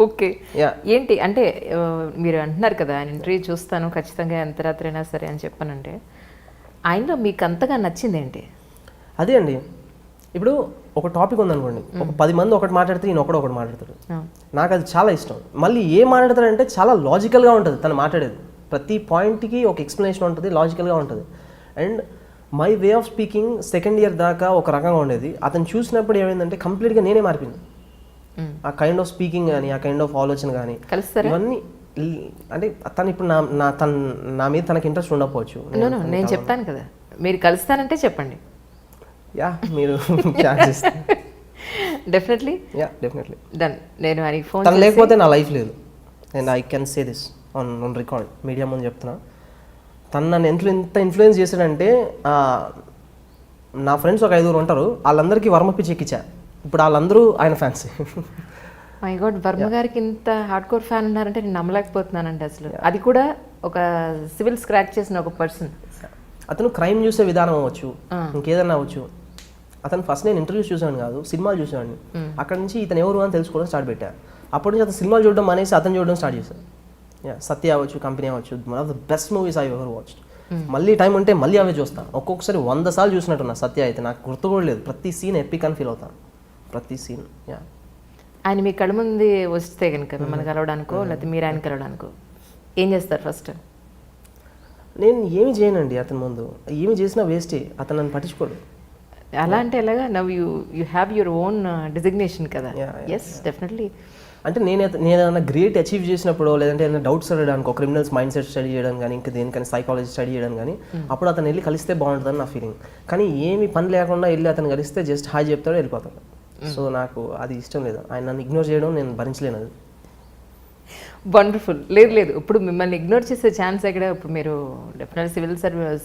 Okay. ఏంటి అంటే మీరు అంటున్నారు కదా ఆయన ఇంటర్వ్యూ చూస్తాను ఖచ్చితంగా ఎంత రాత్రైనా సరే అని చెప్పానంటే ఆయనలో మీకు అంతగా నచ్చింది ఏంటి? అదే అండి, ఇప్పుడు ఒక టాపిక్ ఉందనుకోండి, ఒక 10 మంది ఒకటి మాట్లాడితే ఈయన ఒకటి మాట్లాడతాడు. నాకు అది చాలా ఇష్టం. మళ్ళీ ఏం మాట్లాడతాడంటే చాలా లాజికల్గా ఉంటుంది తను మాట్లాడేది. ప్రతి పాయింట్కి ఒక ఎక్స్ప్లెనేషన్ ఉంటుంది, లాజికల్గా ఉంటుంది. And my way of speaking second year దాకా ఒక రకంగా ఉండేది. అతను చూసినప్పుడు ఏమైందంటే కంప్లీట్గా నేనే మారిపోయింది. ఆ కైండ్ ఆఫ్ స్పీకింగ్ కానీ, ఆ కైండ్ ఆఫ్ ఆలోచన కానీ, ఇవన్నీ అంటే తను ఇప్పుడు నా మీద తనకి ఇంట్రెస్ట్ ఉండకపోవచ్చు. నేను చెప్తాను కదా, మీరు కలుస్తానంటే చెప్పండి. యా, మీరు డెఫినెట్లీ డన్. నేను ఆయనకి ఫోన్ తను లేకపోతే నా లైఫ్ లేదు. And I can say this on record, media ముందు చెప్తున్నా. తను నన్ను ఎంత ఇన్ఫ్లుయెన్స్ చేశాడంటే, నా ఫ్రెండ్స్ ఒక 5 ఉంటారు, వాళ్ళందరికీ వర్మ పిచ్చి ఎక్కించా. ఇప్పుడు వాళ్ళందరూ ఆయన ఫ్యాన్స్. మై గాడ్, వర్మ గారికి ఇంత హార్డ్ కోర్ ఫ్యాన్ ఉన్నారంటే నేను నమ్మలేకపోతున్నానండి అసలు. అది కూడా ఒక సివిల్ స్క్రాచ్ చేసిన ఒక పర్సన్. అతను క్రైమ్ చూసే విధానం అవ్వచ్చు, ఇంకేదన్నా అవ్వచ్చు. అతను ఫస్ట్ నేను ఇంటర్వ్యూస్ చూసాను కాదు, సినిమాలు చూసేవాడిని. అక్కడ నుంచి ఇతను ఎవరు అని తెలుసుకోవడం స్టార్ట్ పెట్టా. అప్పటి నుంచి అతను సినిమాలు చూడడం అనేసి అతను చూడడం స్టార్ట్ చేశాను. సత్య అవ్వచ్చు, కంపెనీ అవ్వచ్చు, one of the best movies I ever watched. మళ్ళీ టైం ఉంటే మళ్ళీ అవే చూస్తాను. ఒక్కొక్కసారి 100 సార్లు చూసినట్టున్నా. సత్య అయితే నాకు గుర్తు కూడా లేదు. ప్రతి సీన్ ఎపిక్ అని ఫీల్ అవుతాను, ప్రతి సీన్. ఆయన మీ కళ్ళ ముందు వస్తే కనుక మిమ్మల్ని కలవడానికో లేకపోతే మీరు ఆయన కలవడానికో ఏం చేస్తారు ఫస్ట్? నేను ఏమి చేయనండి అతని ముందు. ఏమి చేసినా వేస్టే, అతను నన్ను పట్టించుకోడు. అలా అంటే ఎలాగా? Now you have your own designation కదా. Yes, definitely. అంటే నేను ఏదైనా గ్రేట్ అచీవ్ చేసినప్పుడు, లేదంటే ఏదైనా డౌట్స్ అడగడానికి, క్రిమినల్స్ మైండ్ సెట్ స్టడీ చేయడం కానీ, ఇంకా దేనికని సైకాలజీ స్టడీ చేయడం కానీ, అప్పుడు అతను వెళ్ళి కలిస్తే బాగుంటుందని నా ఫీలింగ్. కానీ ఏమి పని లేకుండా వెళ్ళి అతను కలిస్తే జస్ట్ హాయ్ చెప్తాడు, వెళ్ళిపోతాడు. సో నాకు అది ఇష్టం లేదు. ఆయన నన్ను ఇగ్నోర్ చేయడం నేను భరించలేను. అది వండర్ఫుల్. లేదు, ఇప్పుడు మిమ్మల్ని ఇగ్నోర్ చేసే ఛాన్స్ ఎక్కడ? ఇప్పుడు మీరు డెఫినెట్ సివిల్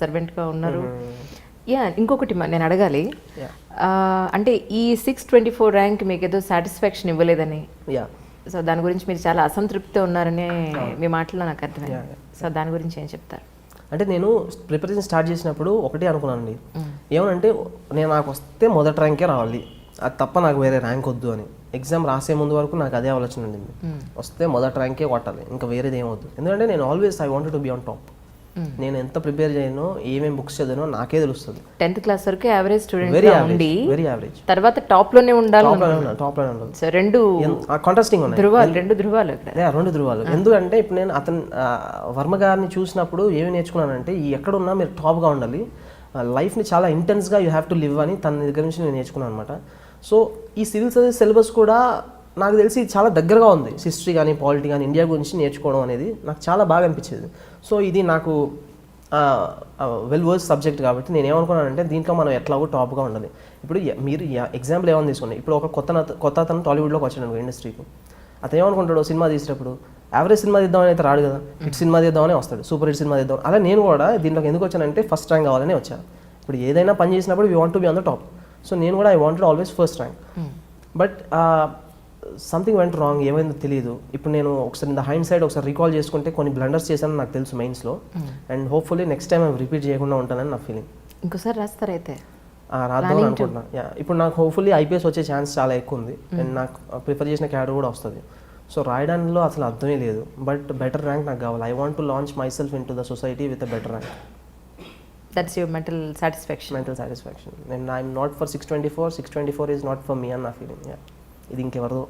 సర్వెంట్గా ఉన్నారు. ఇంకొకటి నేను అడగాలి, అంటే ఈ 624 ర్యాంక్ మీకు ఏదో సాటిస్ఫాక్షన్ ఇవ్వలేదని, సో దాని గురించి మీరు చాలా అసంతృప్తితో ఉన్నారని మీ మాటల్లో నాకు అర్థమైంది. సో దాని గురించి ఏం చెప్తారు? అంటే నేను ప్రిపరేషన్ స్టార్ట్ చేసినప్పుడు ఒకటే అనుకున్నానండి, ఏమనంటే నాకు వస్తే మొదటి ర్యాంకే రావాలి, అది తప్ప నాకు వేరే ర్యాంక్ వద్దు అని. ఎగ్జామ్ రాసే ముందు వరకు నాకు అదే ఆలోచన ఉండింది, వస్తే మొదటి ర్యాంకే కొట్టాలి, ఇంకా వేరేది ఏమవుద్దు. ఎందుకంటే నేను always I wanted to be on top. నేను ఎంత ప్రిపేర్ చేయను, ఏమేమి బుక్స్ చదివానో నాకే తెలుస్తుంది. 10th క్లాస్ వరకు యావరేజ్ స్టూడెంట్, వెరీ యావరేజ్. తర్వాత టాప్ లోనే ఉండాలి. సో రెండు కాంట్రాస్టింగ్ ఉన్నాయి, రెండు ధృవాలు. ఎందుకంటే ఇప్పుడు నేను అతను వర్మ గారిని చూసినప్పుడు ఏమి నేర్చుకున్నానంటే, ఈ ఎక్కడున్నా మీరు టాప్గా ఉండాలి, లైఫ్ని చాలా ఇంటెన్స్గా యూ హ్యావ్ టు లివ్ అని తన దగ్గర నుంచి నేను నేర్చుకున్నాను అనమాట. సో ఈ సివిల్ సర్వీస్ సిలబస్ కూడా నాకు తెలిసి చాలా దగ్గరగా ఉంది. హిస్టరీ కానీ, పాలిటీ కానీ, ఇండియా గురించి నేర్చుకోవడం అనేది నాకు చాలా బాగా అనిపించేది. సో ఇది నాకు వెల్ వర్స్ సబ్జెక్ట్ కాబట్టి నేను ఏమనుకున్నానంటే, దీంట్లో మనం ఎట్లాగో టాప్గా ఉండాలి. ఇప్పుడు మీరు ఎగ్జాంపుల్ ఏమైనా తీసుకోండి, ఇప్పుడు ఒక కొత్త అతను టాలీవుడ్లోకి వచ్చాడు ఇండస్ట్రీకి. అతను ఏమనుకుంటాడు, సినిమా తీసేటప్పుడు యావరేజ్ సినిమా తీద్దామని అయితే రాడు కదా, హిట్ సినిమా తీద్దామని వస్తాడు, సూపర్ హిట్ సినిమా తీద్దాం. అలా నేను కూడా దీంట్లోకి ఎందుకు వచ్చానంటే, ఫస్ట్ ర్యాంక్ కావాలని వచ్చాను. ఇప్పుడు ఏదైనా పని చేసినప్పుడు we want to be on the top. So నేను కూడా I wanted always first rank. But something went wrong, ఏమైందో తెలియదు. ఇప్పుడు నేను ఒకసారి ఇన్ ద హైండ్ సైడ్ ఒకసారి రీకాల్ చేసుకుంటే కొన్ని బ్లండర్స్ చేశానని నాకు తెలుసు మెయిన్స్లో. అండ్ హోప్ఫుల్లీ నెక్స్ట్ టైం అవి రిపీట్ చేయకుండా ఉంటానని నా ఫీలింగ్. ఇంకోసారి రాస్తారైతే రాద్దామని అనుకుంటున్నా. ఇప్పుడు నాకు హోప్ఫుల్లీ ఐపీఎస్ వచ్చే ఛాన్స్ చాలా ఎక్కువ ఉంది. అండ్ నాకు ప్రిఫర్ చేసిన క్యాడర్ కూడా వస్తుంది. సో రాయడంలో అసలు అర్థమే లేదు. బట్ బెటర్ ర్యాంక్ నాకు కావాలి. I want to launch my self in to the society with a better rank. That's your mental satisfaction. And I'm not for 624 is not for me అని నా feeling. ఇది ఇంకెవరిదో.